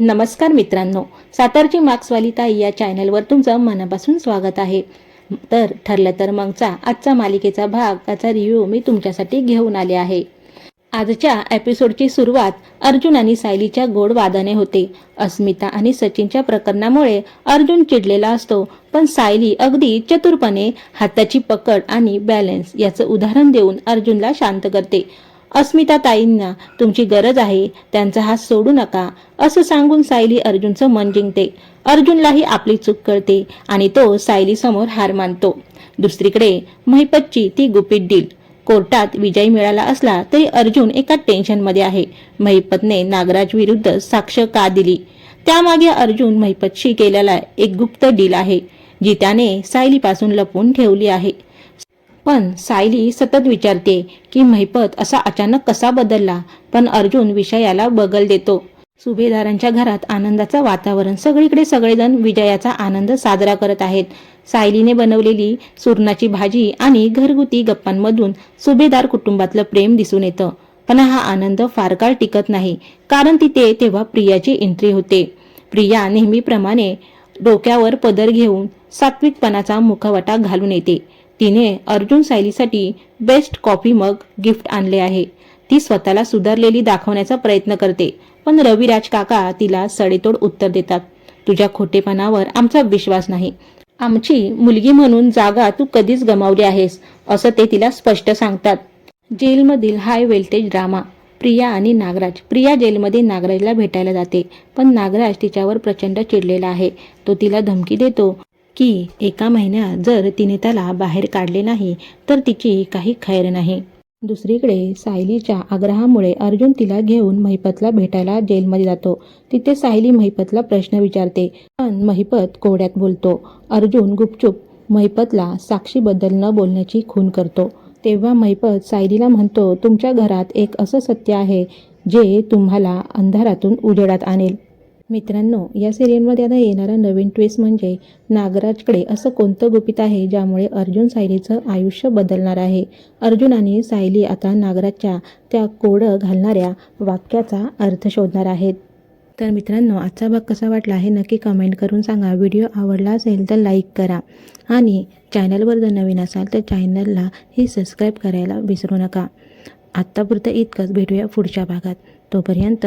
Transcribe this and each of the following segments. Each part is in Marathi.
नमस्कार मित्रांनो, सातारची मार्क्सवाली ताई या चॅनलवर तुमचं मनापासून स्वागत आहे। तर ठरलं तर मगचा आजचा मालिकेचा भागाचा रिव्ह्यू मी तुमच्यासाठी घेऊन आले आहे। आजच्या एपिसोडची सुरुवात अर्जुन आणि सायलीच्या गोड वादाने होते। अस्मिता आणि सचिनच्या प्रकरणामुळे अर्जुन चिडलेला असतो, पण सायली अगदी चतुरपणे हाताची पकड आणि बॅलन्स याचं उदाहरण देऊन अर्जुनला शांत करते। अस्मिता ताईंना तुमची गरज आहे, त्यांचा हात सोडू नका असं सांगून सायली अर्जुनचं मन जिंकते। अर्जुनलाही आपली चूक कळते आणि तो सायली समोर हार मानतो। दुसरीकडे महिपतची ती गुपित डील कोर्टात विजय मिळाला असला तरी अर्जुन एका टेन्शनमध्ये आहे। महिपतने नागराज विरुद्ध साक्ष का दिली, त्यामागे अर्जुन महिपतशी केलेला एक गुप्त डील आहे जी त्याने सायलीपासून लपवून ठेवली आहे। पण सायली सतत विचारते की महिपत असा अचानक कसा बदलला, पण अर्जुन विषयाला बगल देतो। सुभेदारांच्या घरात आनंदाचं वातावरण, सगळीकडे सगळेजण विजयाचा आनंद साजरा करत आहेत। सायलीने बनवलेली सुरणाची भाजी आणि घरगुती गप्पांमधून सुभेदार कुटुंबातलं प्रेम दिसून येतं। पण हा आनंद फार काळ टिकत नाही, कारण तिथे तेव्हा प्रियाची एंट्री होते। प्रिया नेहमीप्रमाणे डोक्यावर पदर घेऊन सात्विकपणाचा मुखवटा घालून येते। तिने अर्जुन सायलीसाठी बेस्ट कॉफी मग गिफ्ट आणले आहे। ती स्वतःला सुधारलेली दाखवण्याचा प्रयत्न करते, पण रविराज काका तिला सडेतोड उत्तर देतात। तुझ्या खोटेपणावर आमचा विश्वास नाही, आमची मुलगी म्हणून जागा तू कधीच गमावली आहेस असं ते तिला स्पष्ट सांगतात। जेलमधील हाय व्होल्टेज ड्रामा, प्रिया आणि नागराज। प्रिया जेलमध्ये नागराजला भेटायला जाते, पण नागराज तिच्यावर प्रचंड चिडलेला आहे। तो तिला धमकी देतो की एका महिन्यात जर तिने त्याला बाहेर काढले नाही तर तिची काही खैर नाही। दुसरीकडे सायलीच्या आग्रहामुळे अर्जुन तिला घेऊन महिपतला भेटायला जेलमध्ये जातो। तिथे सायली महिपतला प्रश्न विचारते, पण महिपत कोड्यात बोलतो। अर्जुन गुपचूप महिपतला साक्षीबद्दल न बोलण्याची खून करतो। तेव्हा महिपत सायलीला म्हणतो, तुमच्या घरात एक असं सत्य आहे जे तुम्हाला अंधारातून उजेडात आणेल। मित्रांनो, या सिरियलमध्ये आता येणारा नवीन ट्विस्ट म्हणजे नागराजकडे असं कोणतं गुपित आहे ज्यामुळे अर्जुन सायलीचं आयुष्य बदलणार आहे। अर्जुन आणि सायली आता नागराजच्या त्या कोडं घालणाऱ्या वाक्याचा अर्थ शोधणार आहेत। तर मित्रांनो, आजचा भाग कसा वाटला हे नक्की कमेंट करून सांगा। व्हिडिओ आवडला असेल तर लाईक करा आणि चॅनलवर जर नवीन असाल तर चॅनलला ही सबस्क्राईब करायला विसरू नका। आत्तापुरतं इतकंच, भेटूया पुढच्या भागात। तोपर्यंत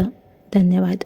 धन्यवाद।